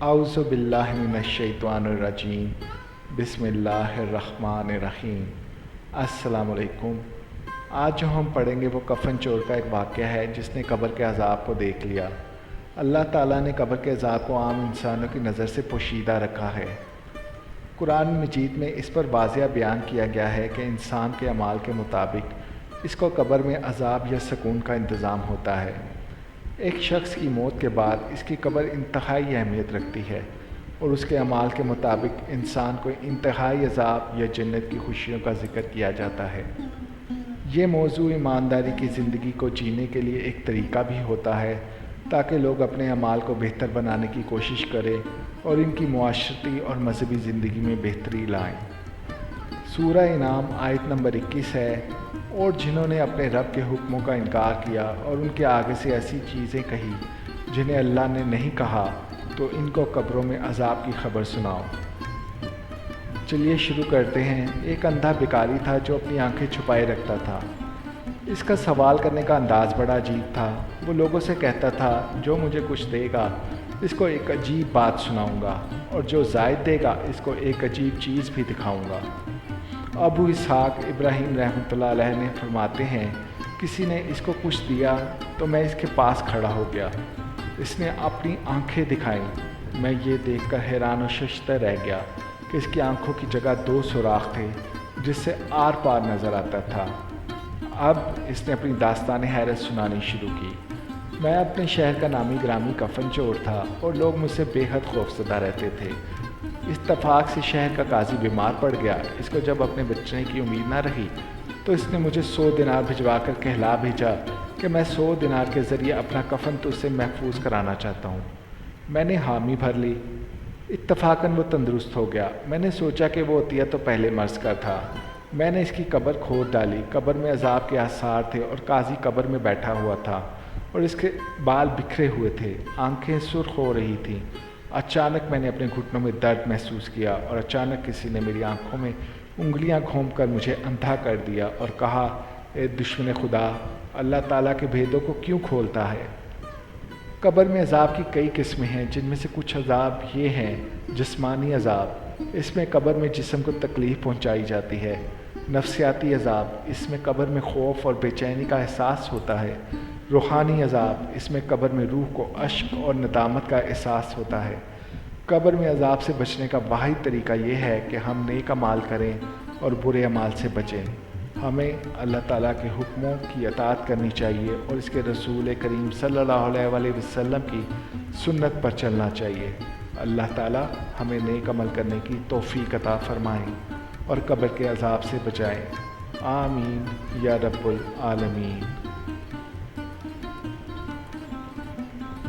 اعوذ باللہ من الشیطان الرجیم بسم اللہ الرحمن الرحیم۔ السلام علیکم۔ آج جو ہم پڑھیں گے وہ کفن چور کا ایک واقعہ ہے جس نے قبر کے عذاب کو دیکھ لیا۔ اللہ تعالیٰ نے قبر کے عذاب کو عام انسانوں کی نظر سے پوشیدہ رکھا ہے۔ قرآن مجید میں اس پر واضح بیان کیا گیا ہے کہ انسان کے اعمال کے مطابق اس کو قبر میں عذاب یا سکون کا انتظام ہوتا ہے۔ ایک شخص کی موت کے بعد اس کی قبر انتہائی اہمیت رکھتی ہے اور اس کے اعمال کے مطابق انسان کو انتہائی عذاب یا جنت کی خوشیوں کا ذکر کیا جاتا ہے۔ یہ موضوع ایمانداری کی زندگی کو جینے کے لیے ایک طریقہ بھی ہوتا ہے تاکہ لوگ اپنے اعمال کو بہتر بنانے کی کوشش کریں اور ان کی معاشرتی اور مذہبی زندگی میں بہتری لائیں۔ سورہ انعام آیت نمبر 21 ہے، اور جنہوں نے اپنے رب کے حکموں کا انکار کیا اور ان کے آگے سے ایسی چیزیں کہی جنہیں اللہ نے نہیں کہا تو ان کو قبروں میں عذاب کی خبر سناؤ۔ چلیے شروع کرتے ہیں۔ ایک اندھا بھکاری تھا جو اپنی آنکھیں چھپائے رکھتا تھا۔ اس کا سوال کرنے کا انداز بڑا عجیب تھا۔ وہ لوگوں سے کہتا تھا، جو مجھے کچھ دے گا اس کو ایک عجیب بات سناؤں گا، اور جو زائد دے گا اس کو ایک عجیب چیز بھی دکھاؤں گا۔ ابو اسحاق ابراہیم رحمۃ اللہ علیہ نے فرماتے ہیں، کسی نے اس کو کچھ دیا تو میں اس کے پاس کھڑا ہو گیا۔ اس نے اپنی آنکھیں دکھائیں۔ میں یہ دیکھ کر حیران و ششدر رہ گیا کہ اس کی آنکھوں کی جگہ 2 سوراخ تھے جس سے آر پار نظر آتا تھا۔ اب اس نے اپنی داستان حیرت سنانی شروع کی۔ میں اپنے شہر کا نامی گرامی کفن چور تھا اور لوگ مجھ سے بے حد خوفزدہ رہتے تھے۔ اتفاق سے شہر کا قاضی بیمار پڑ گیا۔ اس کو جب اپنے بچنے کی امید نہ رہی تو اس نے مجھے 100 دینار بھجوا کر کہلا بھیجا کہ میں 100 دینار کے ذریعے اپنا کفن تو اس سے محفوظ کرانا چاہتا ہوں۔ میں نے حامی بھر لی۔ اتفاقاً وہ تندرست ہو گیا۔ میں نے سوچا کہ وہ عطیہ تو پہلے مرض کا تھا۔ میں نے اس کی قبر کھود ڈالی۔ قبر میں عذاب کے آثار تھے اور قاضی قبر میں بیٹھا ہوا تھا اور اس کے بال بکھرے ہوئے تھے، آنکھیں سرخ ہو رہی تھیں۔ اچانک میں نے اپنے گھٹنوں میں درد محسوس کیا اور اچانک کسی نے میری آنکھوں میں انگلیاں گھوم کر مجھے اندھا کر دیا اور کہا، اے دشمن خدا، اللہ تعالیٰ کے بھیدوں کو کیوں کھولتا ہے؟ قبر میں عذاب کی کئی قسمیں ہیں، جن میں سے کچھ عذاب یہ ہیں: جسمانی عذاب، اس میں قبر میں جسم کو تکلیف پہنچائی جاتی ہے۔ نفسیاتی عذاب، اس میں قبر میں خوف اور بے چینی کا احساس ہوتا ہے۔ روحانی عذاب، اس میں قبر میں روح کو اشک اور ندامت کا احساس ہوتا ہے۔ قبر میں عذاب سے بچنے کا واحد طریقہ یہ ہے کہ ہم نیک اعمال کریں اور برے اعمال سے بچیں۔ ہمیں اللہ تعالیٰ کے حکموں کی اطاعت کرنی چاہیے اور اس کے رسول کریم صلی اللہ علیہ وسلم کی سنت پر چلنا چاہیے۔ اللہ تعالیٰ ہمیں نیک عمل کرنے کی توفیق عطا فرمائیں اور قبر کے عذاب سے بچائیں۔ آمین یا رب العالمین۔